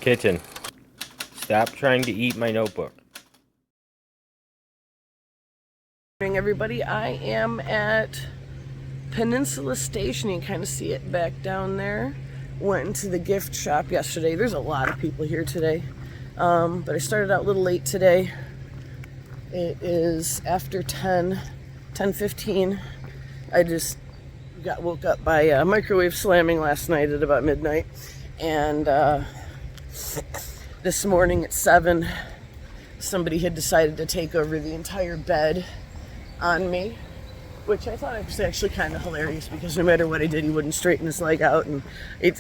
Kitten, stop trying to eat my notebook. Good morning, everybody. I am at Peninsula Station. You can kind of see it back down there. Went into the gift shop yesterday. There's a lot of people here today. But I started out a little late today. It is after 10:15. I just woke up by a microwave slamming last night at about midnight. And this morning at 7, somebody had decided to take over the entire bed on me, which I thought was actually kind of hilarious because no matter what I did, he wouldn't straighten his leg out, and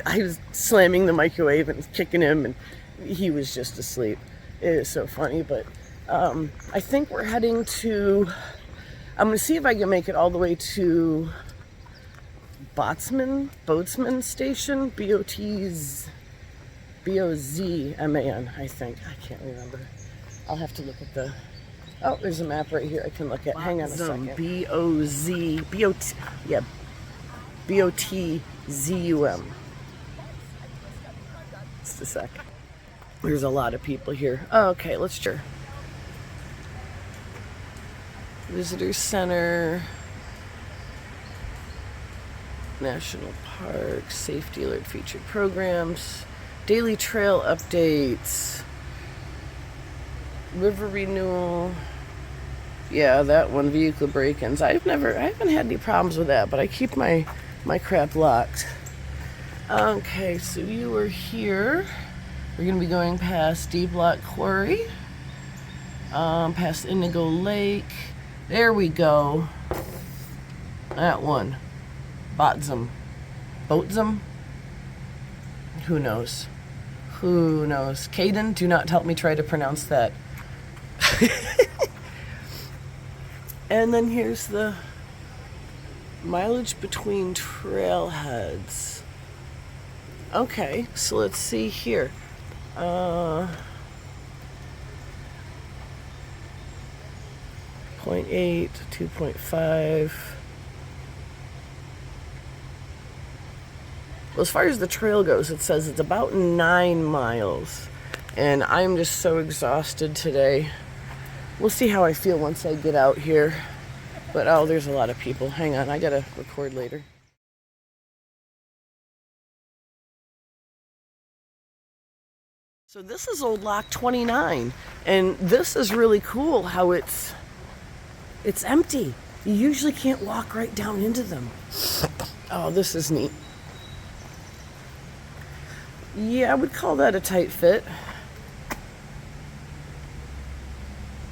I was slamming the microwave and kicking him, and he was just asleep. It is so funny, but I think we're heading to, I'm going to see if I can make it all the way to Boatsman Station, B-O-Z-M-A-N, I think. I can't remember. I'll have to look at the... Oh, there's a map right here I can look at. Hang on a second. B-O-T-Z-U-M. Just a sec. There's a lot of people here. Oh, okay, let's sure. Visitor Center. National Park. Safety Alert Featured Programs. Daily Trail Updates. River Renewal. Yeah, that one, vehicle break-ins. I haven't had any problems with that, but I keep my crap locked. Okay, so you are here. We're going to be going past Deep Rock Quarry, past Indigo Lake. There we go. That one. Boatsman. Who knows? Who knows? Caden, do not help me try to pronounce that. And then here's the mileage between trailheads. Okay, so let's see here. 0.8 to 2.5. Well, as far as the trail goes, it says it's about 9 miles. And I'm just so exhausted today. We'll see how I feel once I get out here. But, oh, there's a lot of people. Hang on, I gotta record later. So this is Old Lock 29. And this is really cool how it's empty. You usually can't walk right down into them. Oh, this is neat. Yeah, I would call that a tight fit.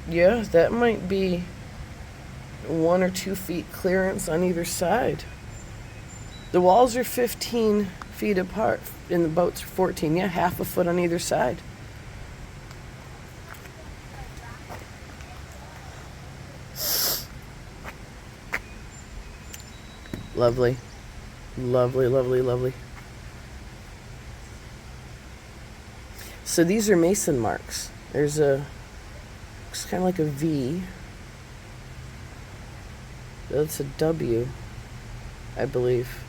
Yeah, that might be 1 or 2 feet clearance on either side. The walls are 15 feet apart, and the boats are 14. Yeah, half a foot on either side. Lovely. Lovely, lovely, lovely. So these are mason marks. There's it's kind of like a V. That's a W, I believe.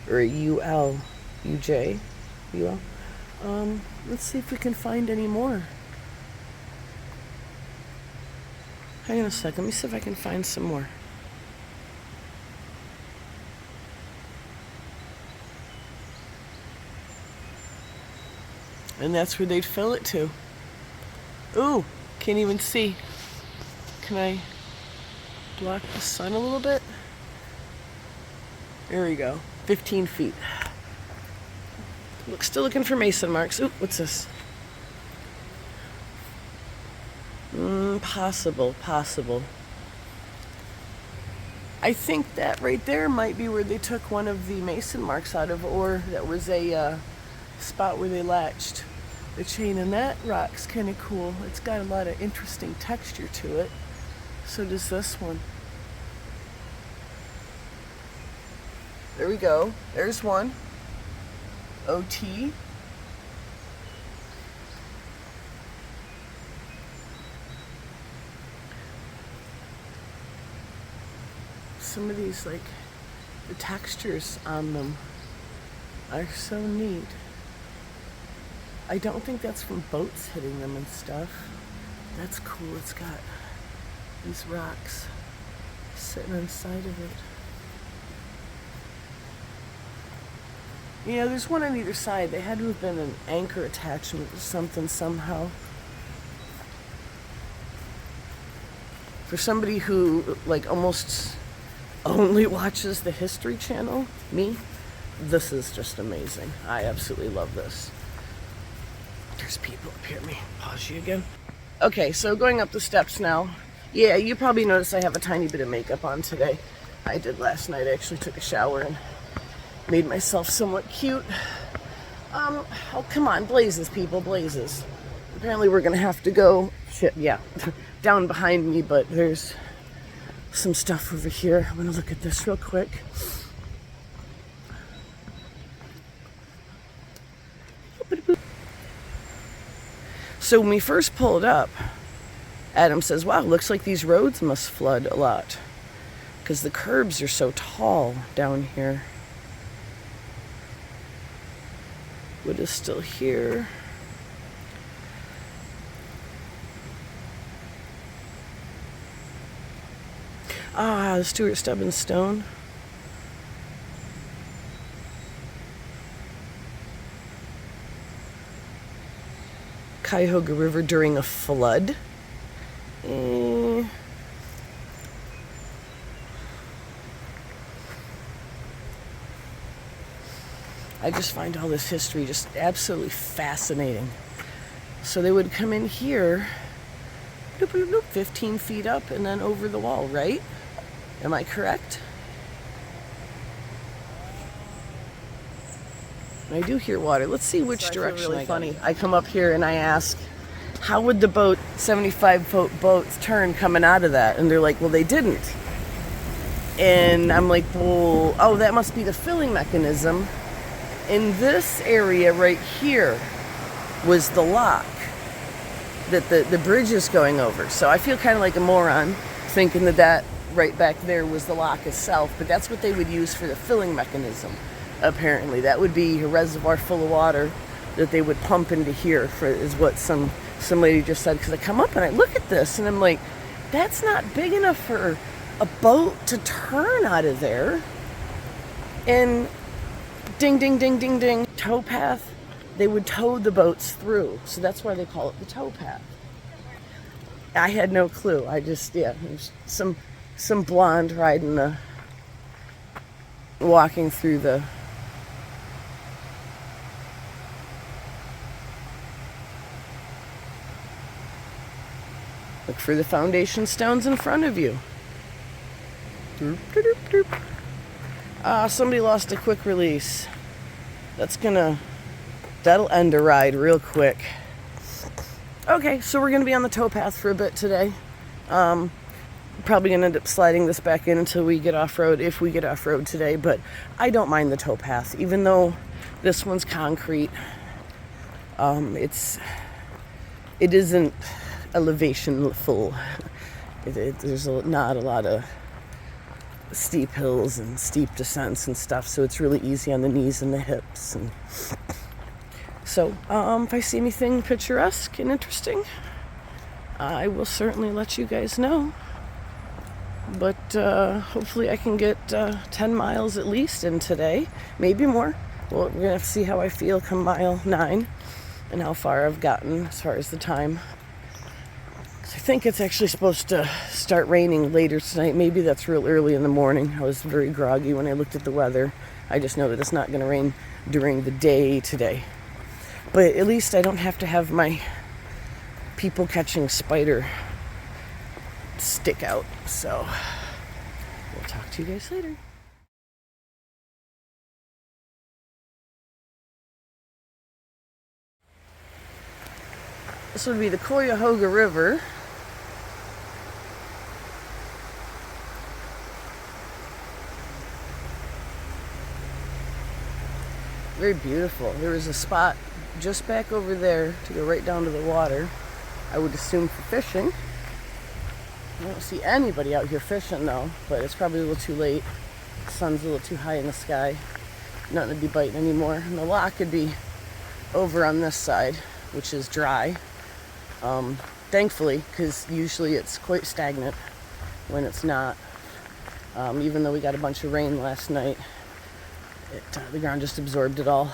Or a UL. UJ. UL. Let's see if we can find any more. Hang on a second. Let me see if I can find some more. And that's where they'd fill it to. Ooh, can't even see. Can I block the sun a little bit? There we go. 15 feet. Still looking for mason marks. Ooh, what's this? Possible. I think that right there might be where they took one of the mason marks out of, or that was a spot where they latched the chain, and that rock's kind of cool. It's got a lot of interesting texture to it. So does this one. There we go. There's one. OT. Some of these, like, the textures on them are so neat. I don't think that's from boats hitting them and stuff. That's cool. It's got these rocks sitting inside of it. Yeah, there's one on either side. They had to have been an anchor attachment or something somehow. For somebody who like almost only watches the History Channel, me, this is just amazing. I absolutely love this. There's people up here. Let me pause you again. Okay, so going up the steps now. Yeah, you probably noticed I have a tiny bit of makeup on today. I did last night. I actually took a shower and made myself somewhat cute. Oh, come on, blazes, people, blazes. Apparently we're gonna have to go, down behind me, but there's some stuff over here. I'm gonna look at this real quick. So when we first pulled up, Adam says, wow, looks like these roads must flood a lot because the curbs are so tall down here. Wood is still here. Ah, the Stuart Stubbins Stone. Cuyahoga River during a flood. I just find all this history just absolutely fascinating. So they would come in here, 15 feet up and then over the wall, right? Am I correct? I do hear water. Let's see which direction. Really funny. I come up here and I ask, how would the 75-foot boats turn coming out of that? And they're like, well, they didn't. And I'm like, well, oh, that must be the filling mechanism. In this area right here was the lock that the bridge is going over. So I feel kind of like a moron thinking that right back there was the lock itself, but that's what they would use for the filling mechanism, apparently. That would be a reservoir full of water that they would pump into here, is what some lady just said. Because I come up and I look at this and I'm like, that's not big enough for a boat to turn out of there. And ding, ding, ding, ding, ding. Towpath, they would tow the boats through. So that's why they call it the towpath. I had no clue. I just, there's some blonde riding walking through the look for the foundation stones in front of you. Doop, doop, doop. Somebody lost a quick release. That'll end a ride real quick. Okay, so we're gonna be on the towpath for a bit today. Probably gonna end up sliding this back in until we get off-road, if we get off-road today, but I don't mind the towpath, even though this one's concrete. It isn't elevation full. There's not a lot of steep hills and steep descents and stuff, so it's really easy on the knees and the hips. And so if I see anything picturesque and interesting, I will certainly let you guys know. But hopefully I can get 10 miles at least in today, maybe more. Well, we're gonna have to see how I feel come mile 9 and how far I've gotten as far as the time. I think it's actually supposed to start raining later tonight. Maybe that's real early in the morning. I was very groggy when I looked at the weather. I just know that it's not going to rain during the day today. But at least I don't have to have my people catching spider stick out. So we'll talk to you guys later. This would be the Cuyahoga River. Very beautiful. There was a spot just back over there to go right down to the water. I would assume for fishing. I don't see anybody out here fishing though, but it's probably a little too late. The sun's a little too high in the sky. Nothing to be biting anymore. And the lock could be over on this side, which is dry. Thankfully, because usually it's quite stagnant when it's not. Even though we got a bunch of rain last night, the ground just absorbed it all.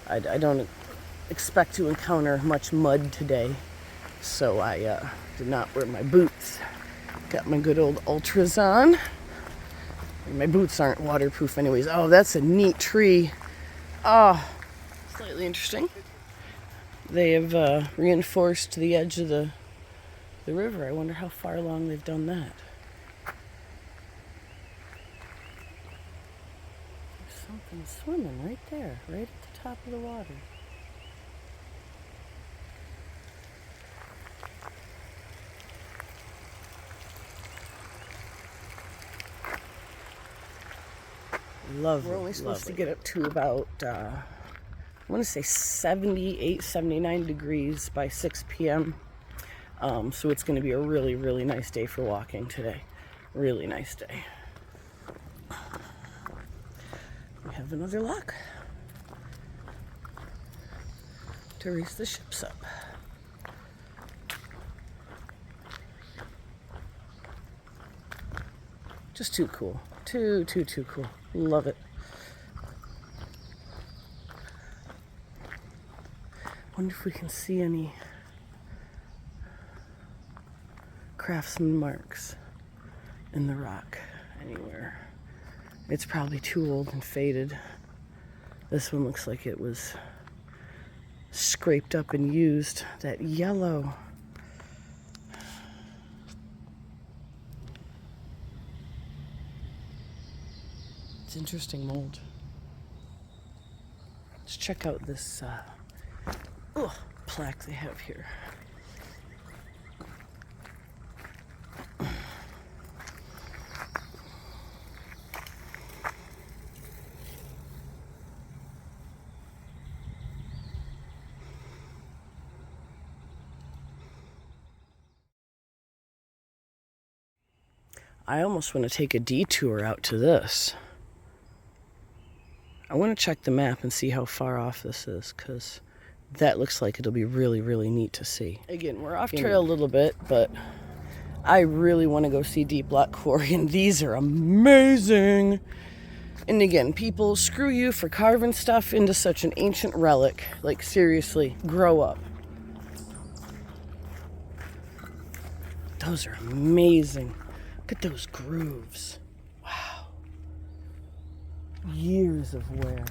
I don't expect to encounter much mud today, so I did not wear my boots. Got my good old Ultras on. My boots aren't waterproof anyways. Oh, that's a neat tree. Oh, slightly interesting. They have reinforced the edge of the river. I wonder how far along they've done that. There's something swimming right there, right at the top of the water. Lovely. We're only supposed to get up to about, I want to say 78, 79 degrees by 6 p.m. So it's going to be a really, really nice day for walking today. Really nice day. We have another lock to raise the ships up. Just too cool. Too cool. Love it. Wonder if we can see any craftsman marks in the rock anywhere. It's probably too old and faded. This one looks like it was scraped up and used. That yellow. It's interesting mold. Let's check out this plaque they have here. I almost want to take a detour out to this. I want to check the map and see how far off this is, because that looks like it'll be really, really neat to see. Again, we're off trail a little bit, but I really want to go see Deep Rock Quarry, and these are amazing. And again, people, screw you for carving stuff into such an ancient relic. Like, seriously, grow up. Those are amazing. Look at those grooves. Wow. Years of wear.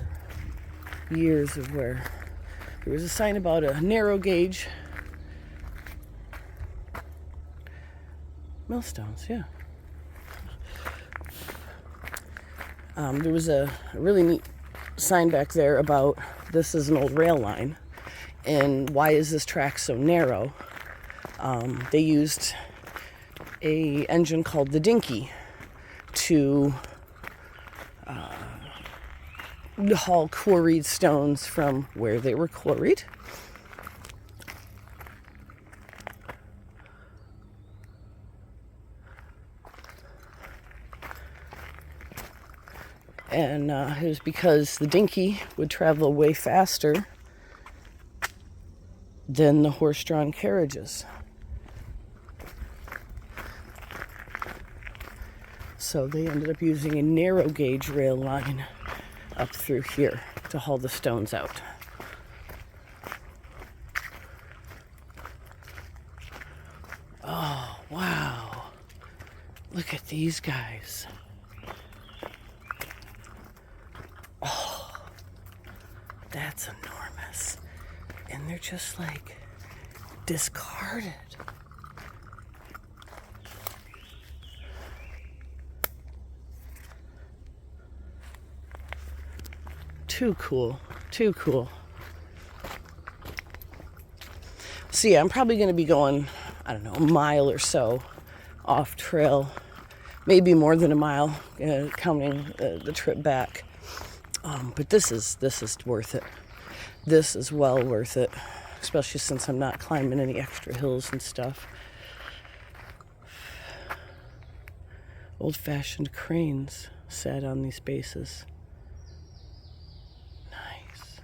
Years of wear. There was a sign about a narrow gauge millstones, yeah. There was a really neat sign back there about this is an old rail line and why is this track so narrow. They used a engine called the Dinky to haul quarried stones from where they were quarried. And it was because the Dinky would travel way faster than the horse-drawn carriages. So they ended up using a narrow gauge rail line up through here to haul the stones out. Oh, wow. Look at these guys. Oh, that's enormous. And they're just like discarded. Too cool. Too cool. So yeah, I'm probably going to be going, I don't know, a mile or so off trail. Maybe more than a mile, counting the trip back. But this is worth it. This is well worth it. Especially since I'm not climbing any extra hills and stuff. Old-fashioned cranes sat on these bases. Nice.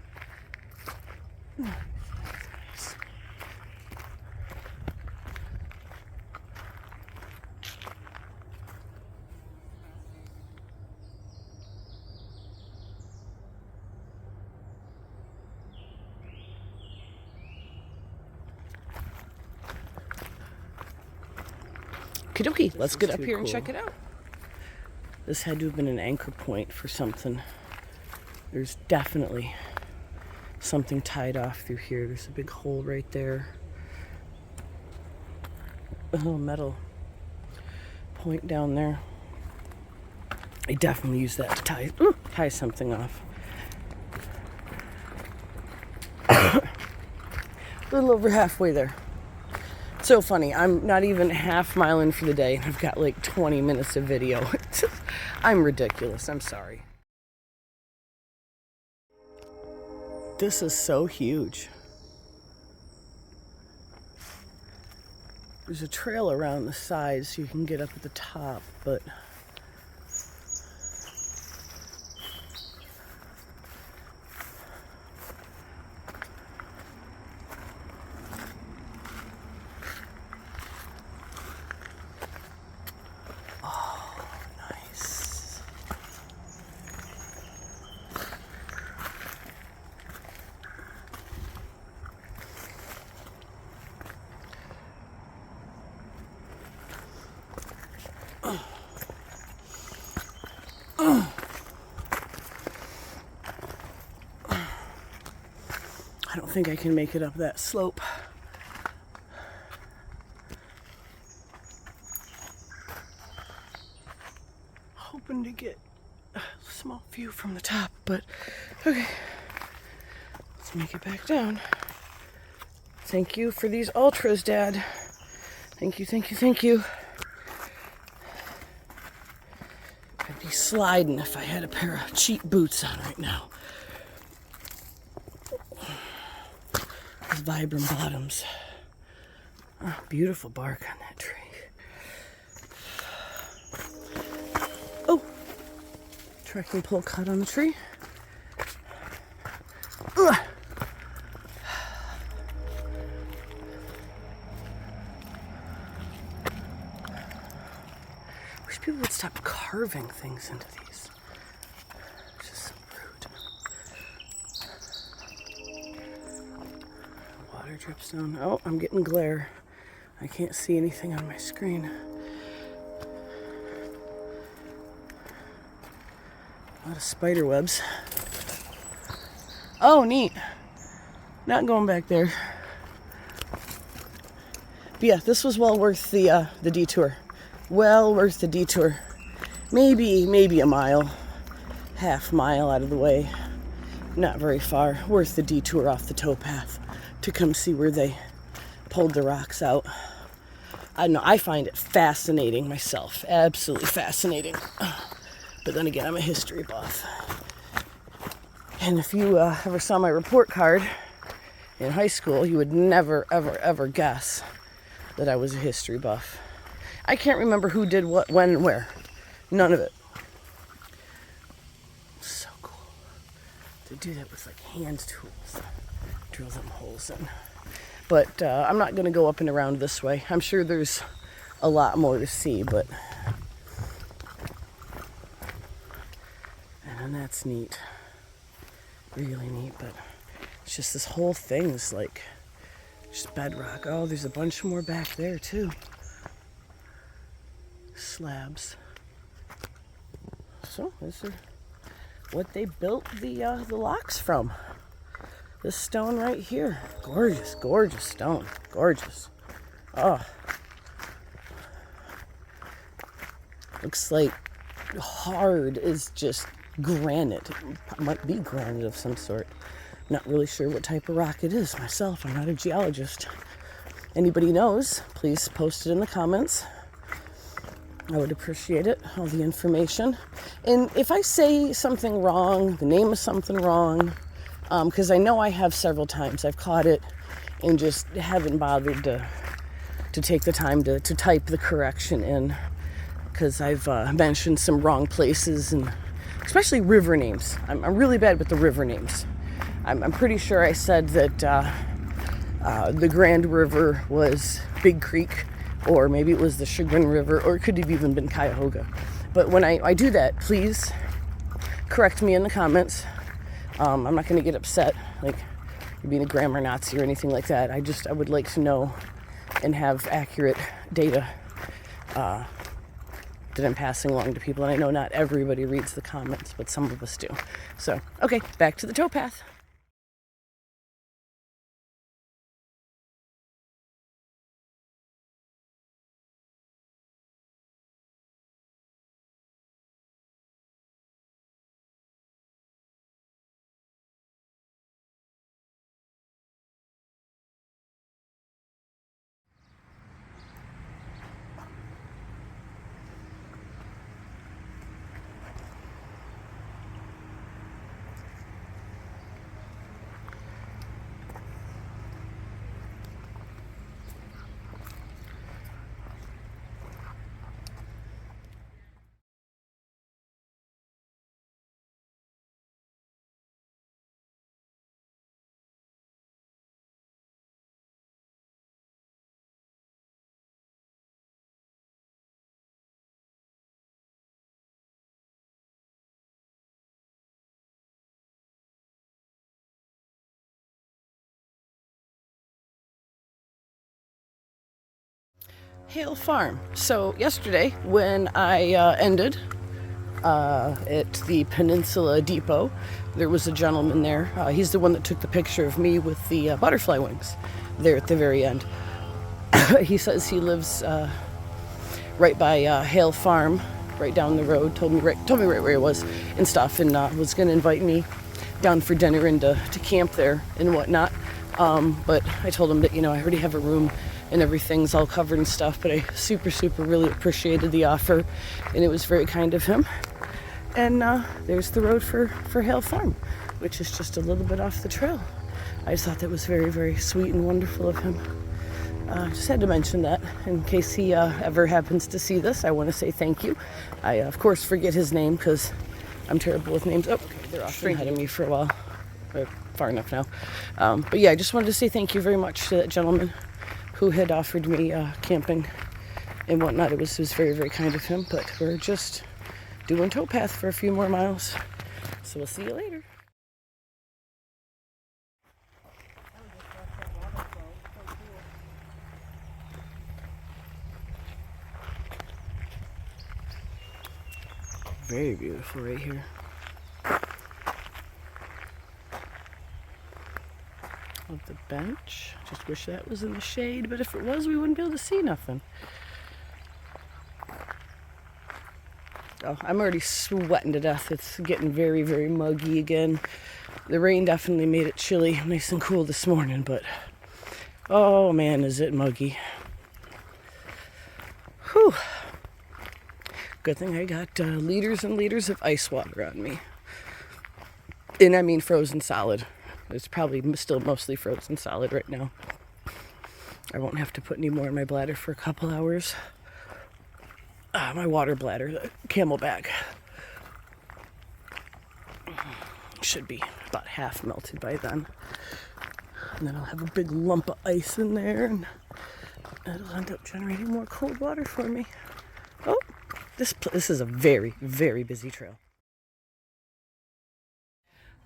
Okie dokie, let's get up here and check it out. This had to have been an anchor point for something. There's definitely something tied off through here. There's a big hole right there. A little metal point down there. I definitely use that to tie something off. A little over halfway there. So funny, I'm not even half mile in for the day and I've got like 20 minutes of video. I'm ridiculous, I'm sorry. This is so huge. There's a trail around the side so you can get up at the top, but I don't think I can make it up that slope. Hoping to get a small view from the top, but okay. Let's make it back down. Thank you for these ultras, Dad. Thank you, thank you, thank you. I'd be sliding if I had a pair of cheap boots on right now. Those vibrant bottoms. Oh, beautiful bark on that tree. Oh, trekking pole cut on the tree. Ugh. Wish people would stop carving things into these. It's just so rude. Water drips down. Oh, I'm getting glare. I can't see anything on my screen. A lot of spider webs. Oh, neat. Not going back there. But yeah, this was well worth the detour. Well worth the detour. Maybe a mile, half mile out of the way. Not very far. Worth the detour off the towpath to come see where they pulled the rocks out. I don't know, I find it fascinating myself. Absolutely fascinating. But then again, I'm a history buff. And if you ever saw my report card in high school, you would never, ever guess that I was a history buff. I can't remember who did what, when, and where. None of it. So cool. To do that with like hand tools. Drill them holes in. But I'm not going to go up and around this way. I'm sure there's a lot more to see, but... And that's neat. Really neat, but it's just this whole thing's like just bedrock. Oh, there's a bunch more back there too. Slabs. So this is what they built the locks from. This stone right here. Gorgeous, gorgeous stone. Gorgeous. Oh. Looks like hard is just granite. It might be granite of some sort. Not really sure what type of rock it is myself. I'm not a geologist. Anybody knows, please post it in the comments. I would appreciate it, all the information. And if I say something wrong, the name of something wrong, because I know I have several times. I've caught it and just haven't bothered to take the time to type the correction in, because I've mentioned some wrong places, and especially river names. I'm really bad with the river names. I'm pretty sure I said that the Grand River was Big Creek, or maybe it was the Chagrin River, or it could have even been Cuyahoga. But when I do that, please correct me in the comments. I'm not going to get upset, like you're being a grammar Nazi or anything like that. I would like to know and have accurate data that I'm passing along to people. And I know not everybody reads the comments, but some of us do. So, okay, back to the towpath. Hale Farm. So yesterday when I ended at the Peninsula Depot, there was a gentleman there. He's the one that took the picture of me with the butterfly wings there at the very end. He says he lives right by Hale Farm, right down the road. Told me right where he was and stuff, and was going to invite me down for dinner and to camp there and whatnot. But I told him that, I already have a room and everything's all covered and stuff, but I super really appreciated the offer, and it was very kind of him. And there's the road for Hale Farm, which is just a little bit off the trail. I just thought that was very sweet and wonderful of him. Just had to mention that in case he ever happens to see this. I want to say thank you. I, of course, forget his name because I'm terrible with names. Oh, they're off ahead of me for a while. Or far enough now. But yeah, I just wanted to say thank you very much to that gentleman who had offered me camping and whatnot. It was very kind of him, but we're just doing towpath for a few more miles. So we'll see you later. Very beautiful right here. Love the bench. Just wish that was in the shade, but if it was, we wouldn't be able to see nothing. Oh, I'm already sweating to death. It's getting very muggy again. The rain definitely made it chilly, nice and cool this morning, but oh man, is it muggy. Whew. Good thing I got liters and liters of ice water on me. And I mean frozen solid. It's probably still mostly frozen solid right now. I won't have to put any more in my bladder for a couple hours. My water bladder, the Camelback, should be about half melted by then. And then I'll have a big lump of ice in there, and it'll end up generating more cold water for me. Oh, this is a very busy trail.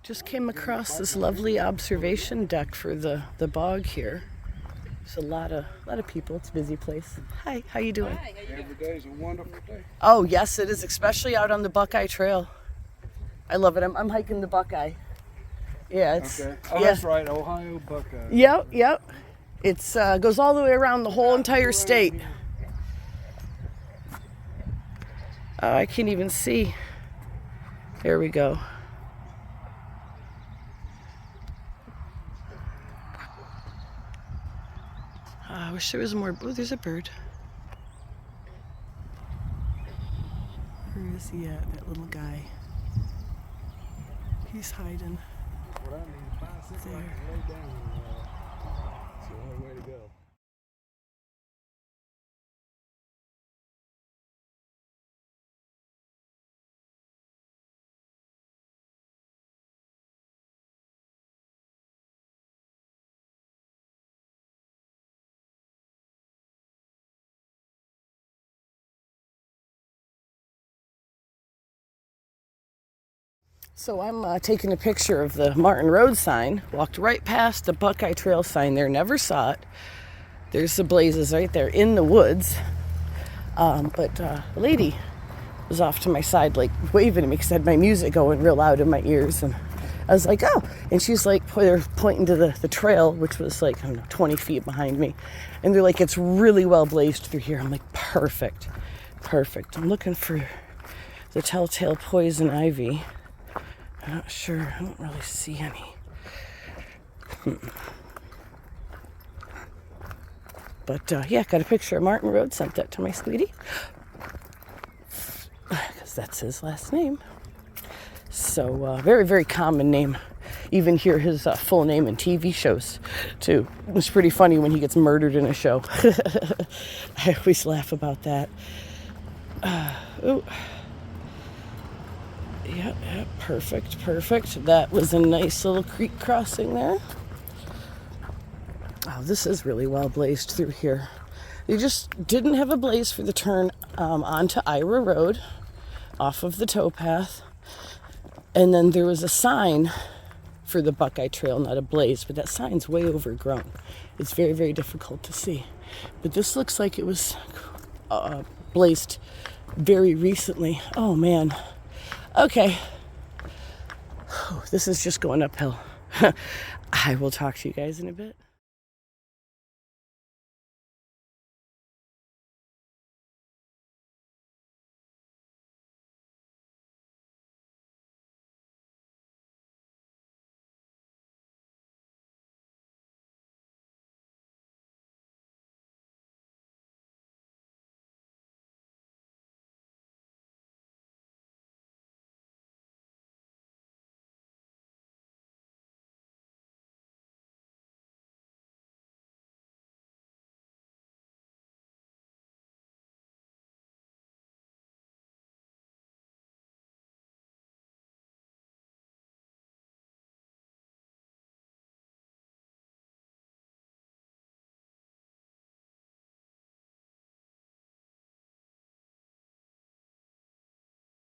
Just came across this lovely observation deck for the bog here. There's a lot of people. It's a busy place. Hi, how you doing? Hi, how you doing? Every day is a wonderful day. Oh yes, it is, especially out on the Buckeye Trail. I love it. I'm hiking the Buckeye. Yeah, it's okay. Oh, that's right, Ohio Buckeye. Yep. It's goes all the way around the whole entire state. Oh, I can't even see. There we go. I wish there was more. Oh, there's a bird. Where is he at, that little guy? He's hiding. What I need to find something I can lay down. It's the only way to go. So I'm taking a picture of the Martin Road sign. Walked right past the Buckeye Trail sign there. Never saw it. There's the blazes right there in the woods. But a lady was off to my side, like waving at me because I had my music going real loud in my ears. And I was like, oh. And she's like, they're pointing to the trail, which was like, I don't know, 20 feet behind me. And they're like, it's really well blazed through here. I'm like, perfect. Perfect. I'm looking for the telltale poison ivy. I'm not sure. I don't really see any. But yeah, got a picture of Martin Road. Sent that to my sweetie. Because that's his last name. So very, very common name. Even hear his full name in TV shows, too. It's pretty funny when he gets murdered in a show. I always laugh about that. Oh. Yeah, perfect. That was a nice little creek crossing there. Oh, this is really well blazed through here. They just didn't have a blaze for the turn onto Ira Road off of the Towpath. And then there was a sign for the Buckeye Trail, not a blaze, but that sign's way overgrown. It's very, very difficult to see. But this looks like it was blazed very recently. Oh, man. Okay. This is just going uphill. I will talk to you guys in a bit.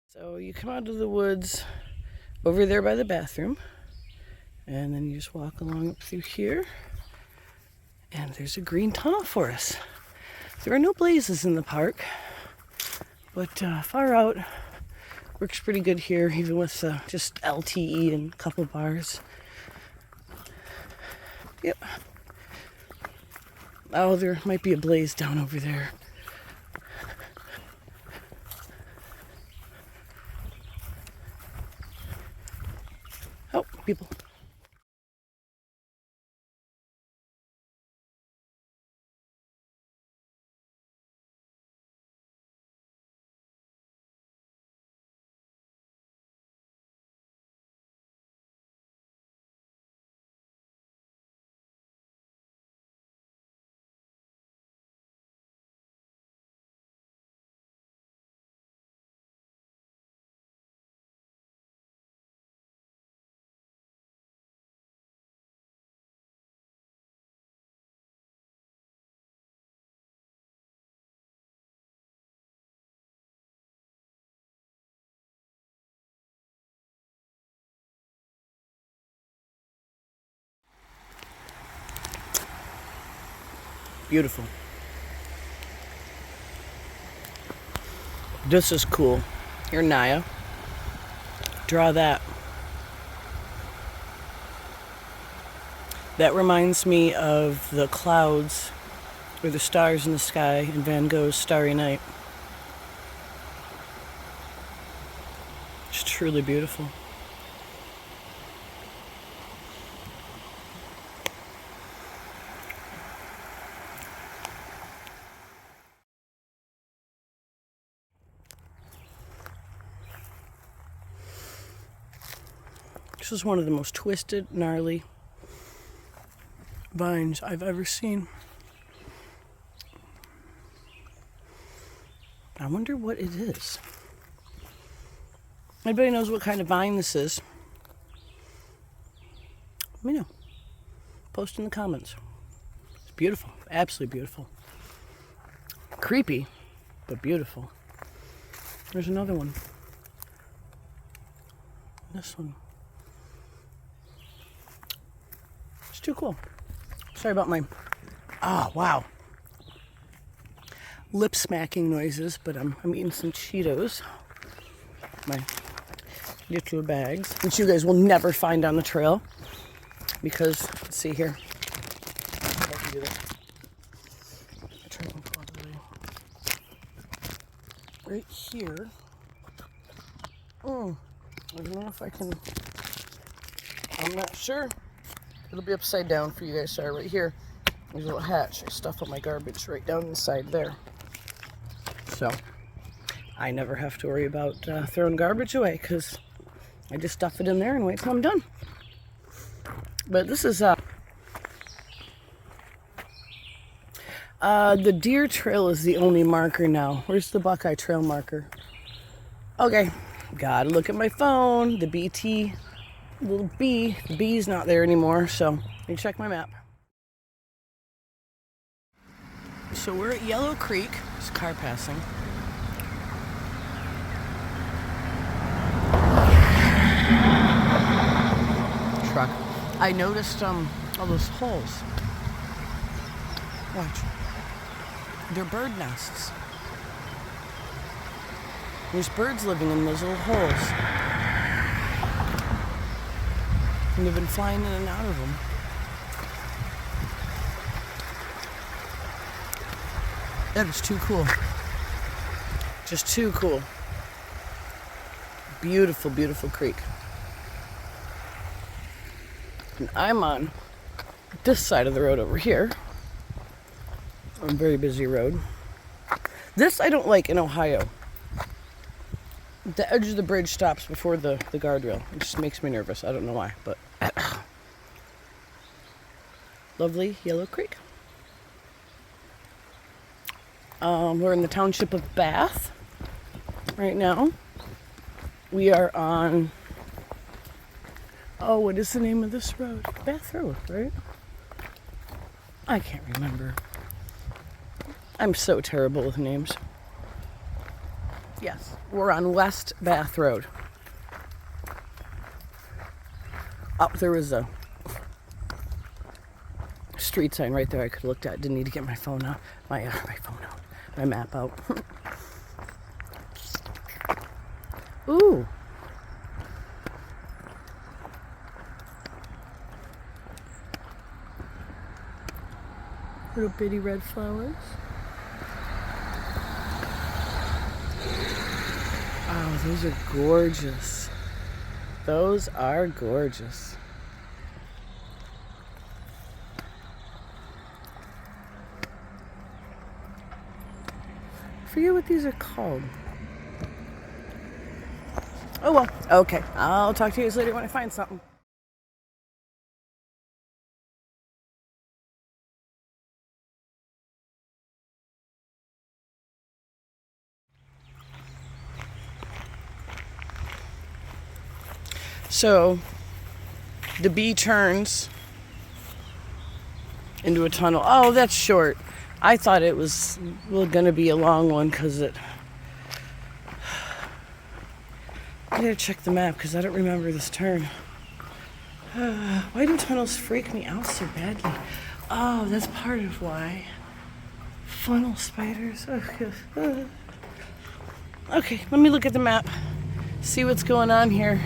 So you come out of the woods over there by the bathroom, and then you just walk along up through here, and there's a green tunnel for us. There are no blazes in the park, but far out works pretty good here, even with just LTE and a couple bars. Yep. Oh, there might be a blaze down over there. Oh, people. Beautiful. This is cool. Here, Naya. Draw that. That reminds me of the clouds or the stars in the sky in Van Gogh's Starry Night. It's truly beautiful. This is one of the most twisted, gnarly vines I've ever seen. I wonder what it is. Anybody knows what kind of vine this is? Let me know. Post in the comments. It's beautiful. Absolutely beautiful. Creepy, but beautiful. There's another one. This one. It's too cool. Sorry about my... Oh, wow. Lip smacking noises, but I'm eating some Cheetos. My detour bags, which you guys will never find on the trail. Because, let's see here. I can do that. I'll try to go all the way. Right here. I don't know if I can... I'm not sure. It'll be upside down for you guys. Sorry, right here. There's a little hatch. I stuff all my garbage right down inside there. So, I never have to worry about throwing garbage away because I just stuff it in there and wait till I'm done. But this is the deer trail is the only marker now. Where's the buckeye trail marker? Okay, gotta look at my phone. The BT, little B, the B's not there anymore, so let me check my map. So we're at Yellow Creek. There's a car passing. Truck. I noticed all those holes. Watch. They're bird nests. There's birds living in those little holes. And they've been flying in and out of them. That is too cool. Just too cool. Beautiful, beautiful creek. And I'm on this side of the road over here. On a very busy road. This I don't like in Ohio. The edge of the bridge stops before the guardrail. It just makes me nervous. I don't know why, but lovely Yellow Creek. We're in the township of Bath right now. We are on, oh, what is the name of this road? Bath Road, right? I can't remember. I'm so terrible with names. Yes, we're on West Bath Road. Oh, there was a street sign right there I could have looked at. Didn't need to get my phone out. My map out. Ooh. Little bitty red flowers. Oh, those are gorgeous. Those are gorgeous. I forget what these are called. Oh well, okay. I'll talk to you guys later when I find something. So, the B turns into a tunnel. Oh, that's short. I thought it was going to be a long one because I gotta check the map because I don't remember this turn. Why do tunnels freak me out so badly? Oh, that's part of why. Funnel spiders. Okay, let me look at the map. See what's going on here.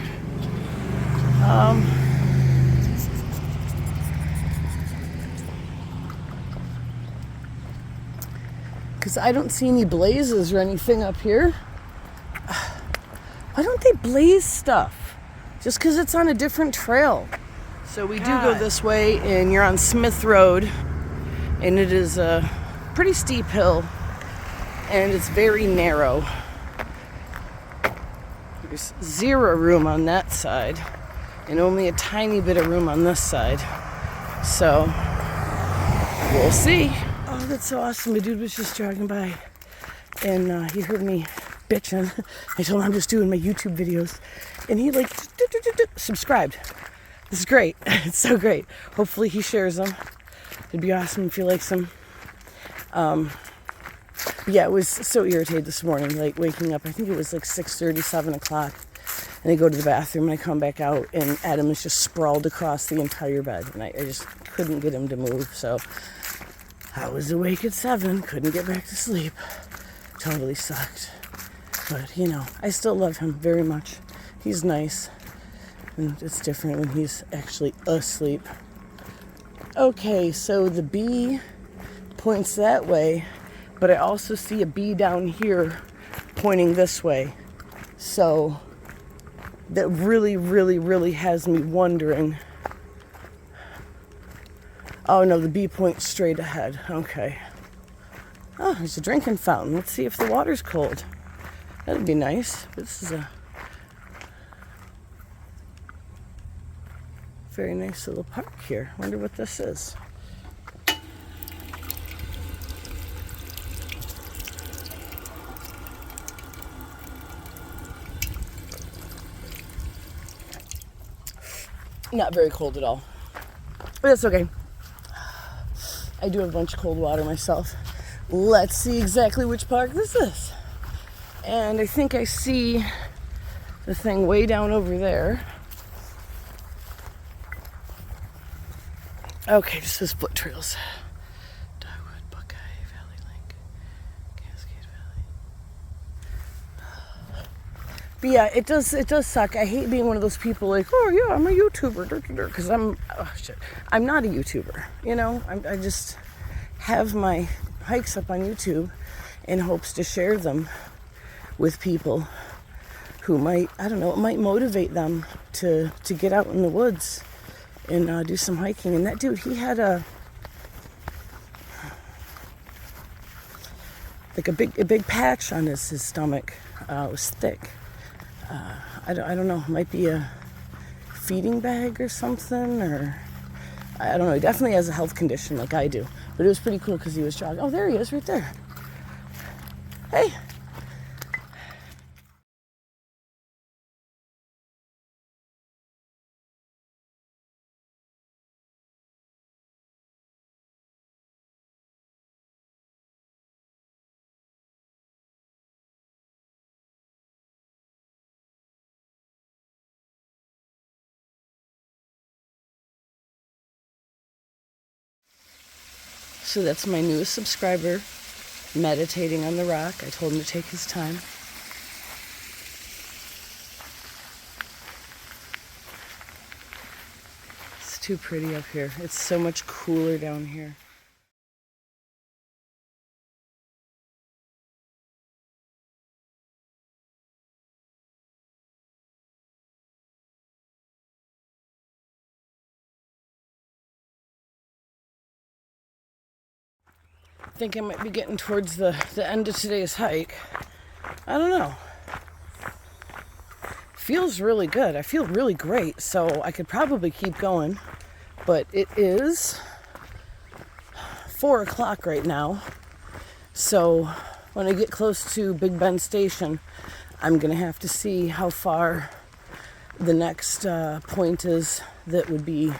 Because I don't see any blazes or anything up here. Why don't they blaze stuff? Just because it's on a different trail. So we do go this way, and you're on Smith Road, and it is a pretty steep hill, and it's very narrow. There's zero room on that side, and only a tiny bit of room on this side. So, we'll see. Oh, that's so awesome. The dude was just jogging by, and he heard me bitching. I told him I'm just doing my YouTube videos, and he subscribed. This is great. It's so great. Hopefully he shares them. It'd be awesome if he likes them. Yeah, it was so irritated this morning, like waking up. I think it was like 6:30, 7 o'clock. And I go to the bathroom and I come back out and Adam is just sprawled across the entire bed. And I just couldn't get him to move. So I was awake at 7, couldn't get back to sleep. Totally sucked. But, you know, I still love him very much. He's nice. And it's different when he's actually asleep. Okay, so the bee points that way, but I also see a bee down here pointing this way. So that really, really, really has me wondering. Oh no, the bee points straight ahead. Okay. Oh, there's a drinking fountain. Let's see if the water's cold. That'd be nice. This is a very nice little park here. Wonder what this is. Not very cold at all. But that's okay. I do have a bunch of cold water myself. Let's see exactly which park this is. And I think I see the thing way down over there. Okay, this says foot trails. Dogwood, Buckeye, Valley Link, Cascade Valley. But yeah, it does suck. I hate being one of those people like, oh yeah, I'm a YouTuber, because I'm not a YouTuber. You know, I just have my hikes up on YouTube in hopes to share them with people who might, I don't know, it might motivate them to get out in the woods and do some hiking. And that dude, he had a big patch on his stomach. It was thick. I don't know, it might be a feeding bag or something, or I don't know. He definitely has a health condition like I do. But it was pretty cool because he was jogging. Oh, there he is right there. Hey. So that's my newest subscriber, meditating on the rock. I told him to take his time. It's too pretty up here. It's so much cooler down here. I think I might be getting towards the end of today's hike. I don't know. Feels really good. I feel really great, so I could probably keep going. But it is 4 o'clock right now. So when I get close to Big Bend Station, I'm going to have to see how far the next point is that would be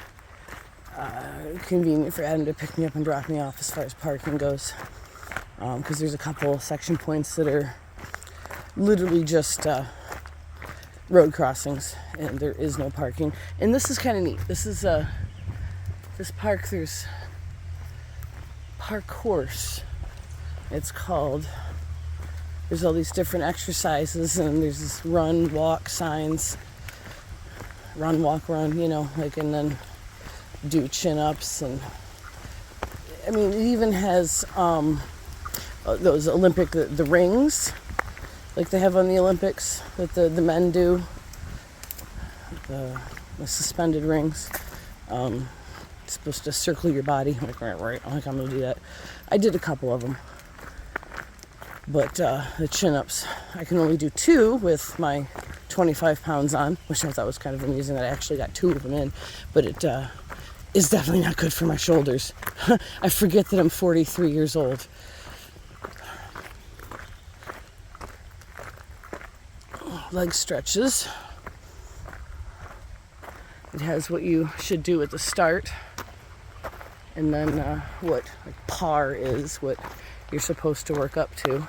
convenient for Adam to pick me up and drop me off as far as parking goes. Because there's a couple section points that are literally just road crossings and there is no parking. And this is kind of neat. This is this park, there's park horse, it's called. There's all these different exercises and there's this run, walk signs. Run, walk, run, you know, like, and then do chin-ups. And I mean, it even has those Olympic, the rings like they have on the Olympics that the men do, the suspended rings. It's supposed to circle your body, like right, like I'm gonna do that. I did a couple of them, but the chin-ups, I can only do 2 with my 25 pounds on, which I thought was kind of amusing that I actually got 2 of them in, but it is definitely not good for my shoulders. I forget that I'm 43 years old. Leg stretches. It has what you should do at the start, and then what like par is, what you're supposed to work up to.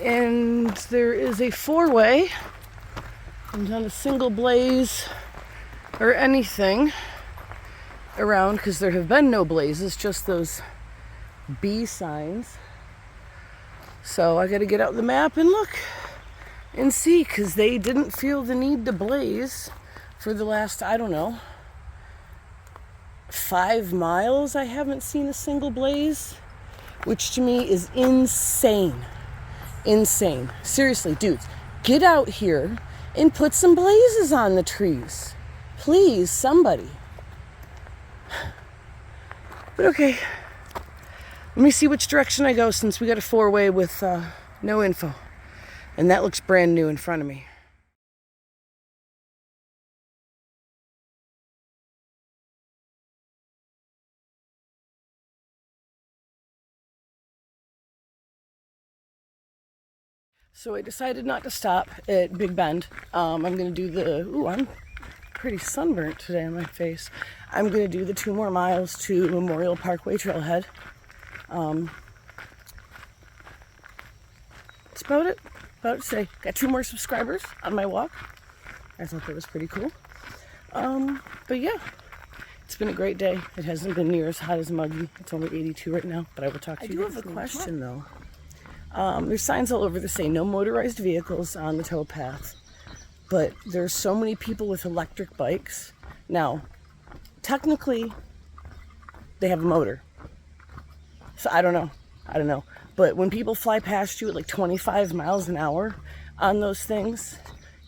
And there is a four-way. There's not a single blaze or anything around because there have been no blazes, just those B signs. So I got to get out the map and look and see, because they didn't feel the need to blaze for the last, I don't know, 5 miles. I haven't seen a single blaze, which to me is insane. Insane. Seriously, dudes, get out here and put some blazes on the trees. Please, somebody. But okay. Let me see which direction I go, since we got a four-way with no info. And that looks brand new in front of me. So I decided not to stop at Big Bend. I'm going to do I'm pretty sunburnt today on my face. I'm going to do the 2 more miles to Memorial Parkway Trailhead. That's about it. About to say, got 2 more subscribers on my walk. I thought that was pretty cool. But yeah, it's been a great day. It hasn't been near as hot as muggy. It's only 82 right now, but I will talk to you. I do have a question though. There's signs all over that say no motorized vehicles on the towpath, but there's so many people with electric bikes. Now, technically, they have a motor. So I don't know. But when people fly past you at like 25 miles an hour on those things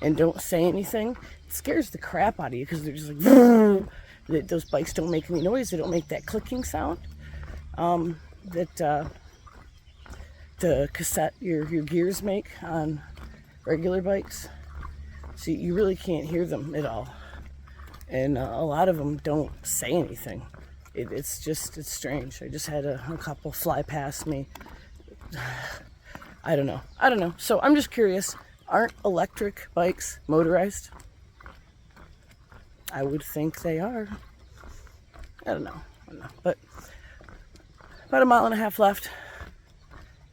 and don't say anything, it scares the crap out of you, because they're just like, those bikes don't make any noise. They don't make that clicking sound that the cassette your gears make on regular bikes. So you really can't hear them at all. And a lot of them don't say anything. It's strange. I just had a couple fly past me. I don't know. So I'm just curious. Aren't electric bikes motorized? I would think they are. I don't know. But about 1.5 miles left.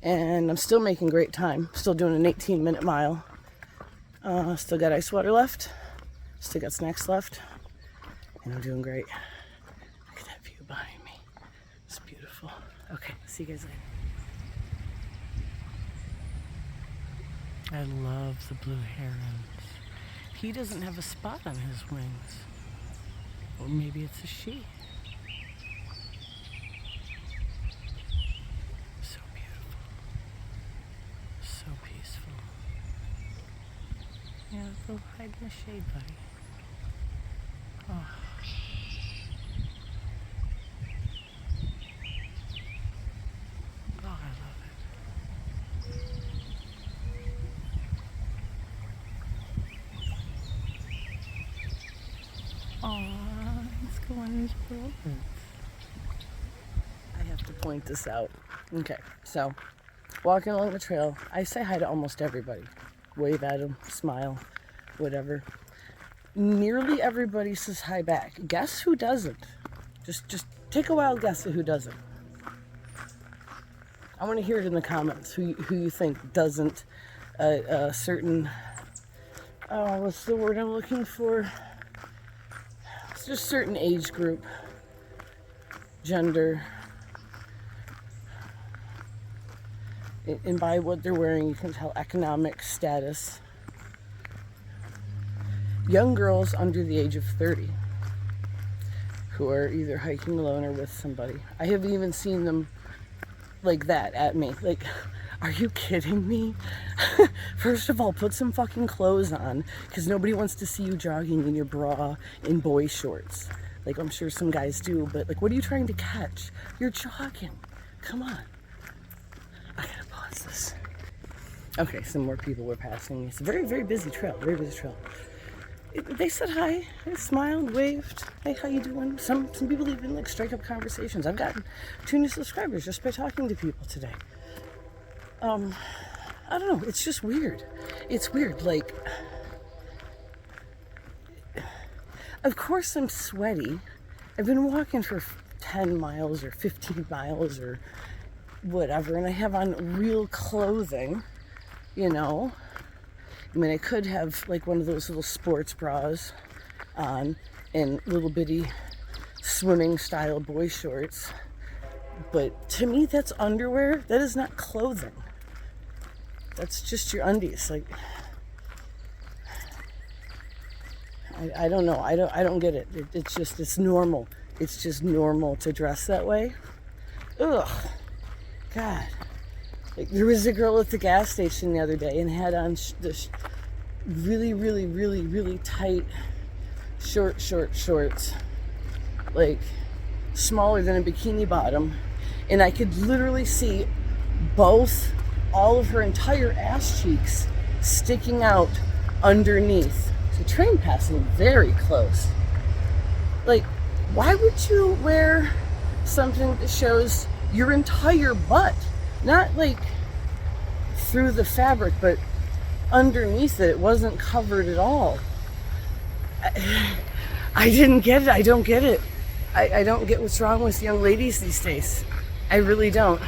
And I'm still making great time. Still doing an 18-minute mile. Still got ice water left. Still got snacks left. And I'm doing great. Look at that view behind me. It's beautiful. Okay, see you guys later. I love the blue herons. He doesn't have a spot on his wings. Or maybe it's a she. So beautiful. So peaceful. Yeah, go hide in the shade, buddy. Oh. I have to point this out. Okay, so walking along the trail, I say hi to almost everybody. Wave at them, smile, whatever. Nearly everybody says hi back. Guess who doesn't? Just take a wild guess at who doesn't. I want to hear it in the comments. Who you think doesn't? A certain, what's the word I'm looking for? It's just certain age group, gender, and by what they're wearing you can tell economic status. Young girls under the age of 30 who are either hiking alone or with somebody. I have even seen them like that at me. Like, are you kidding me? First of all, put some fucking clothes on, because nobody wants to see you jogging in your bra and boy shorts. Like, I'm sure some guys do, but like, what are you trying to catch? You're jogging. Come on. I gotta pause this. Okay, some more people were passing me. It's a very, very busy trail. Very busy trail. They said hi. They smiled, waved. Hey, how you doing? Some people even like strike up conversations. I've gotten 2 new subscribers just by talking to people today. I don't know. It's just weird. It's weird. Like, of course I'm sweaty. I've been walking for 10 miles or 15 miles or whatever, and I have on real clothing. you know. I mean, I could have like one of those little sports bras on and little bitty swimming style boy shorts. But to me, that's underwear. That is not clothing. That's just your undies. Like, I don't know. I don't get it. It's normal. It's just normal to dress that way. Ugh. God. Like, there was a girl at the gas station the other day and had on this really, really, really, really tight shorts. Like, smaller than a bikini bottom. And I could literally see all of her entire ass cheeks sticking out underneath. The train passing very close. Like, why would you wear something that shows your entire butt? Not like through the fabric, but underneath it. It wasn't covered at all. I didn't get it. I don't get it. I don't get what's wrong with young ladies these days. I really don't.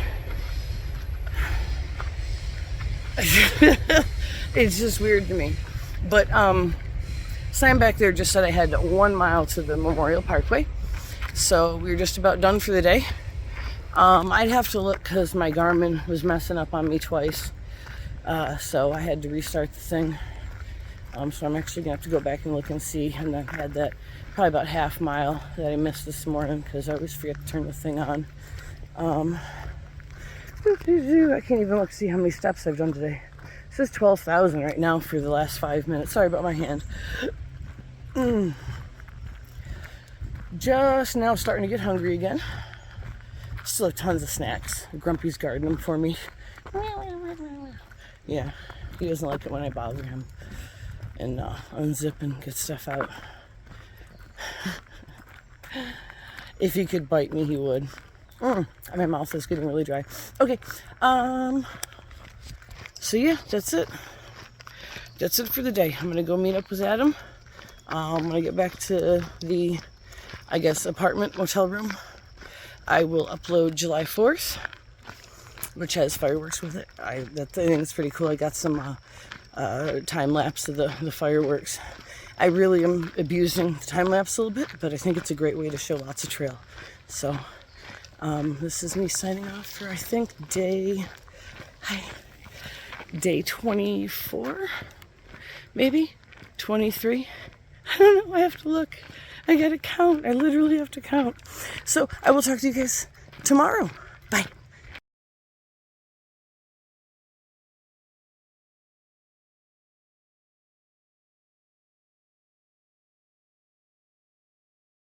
It's just weird to me. But sign back there just said I had 1 mile to the Memorial Parkway. So we were just about done for the day. I'd have to look because my Garmin was messing up on me twice. So I had to restart the thing. So I'm actually going to have to go back and look and see. And I had that probably about half mile that I missed this morning because I always forget to turn the thing on. I can't even look to see how many steps I've done today. It says 12,000 right now for the last 5 minutes. Sorry about my hand. Just now starting to get hungry again. Still have tons of snacks. Grumpy's guarding them for me. Yeah, he doesn't like it when I bother him and unzip and get stuff out. If he could bite me, he would. My mouth is getting really dry. Okay, so yeah, that's it. That's it for the day. I'm gonna go meet up with Adam. I'm gonna get back to the, I guess, apartment motel room. I will upload July 4th, which has fireworks with it. I think it's pretty cool. I got some time lapse of the fireworks. I really am abusing the time lapse a little bit, but I think it's a great way to show lots of trail. So this is me signing off for, I think, day 24, maybe 23. I don't know. I have to look. I gotta count. I literally have to count. So I will talk to you guys tomorrow. Bye.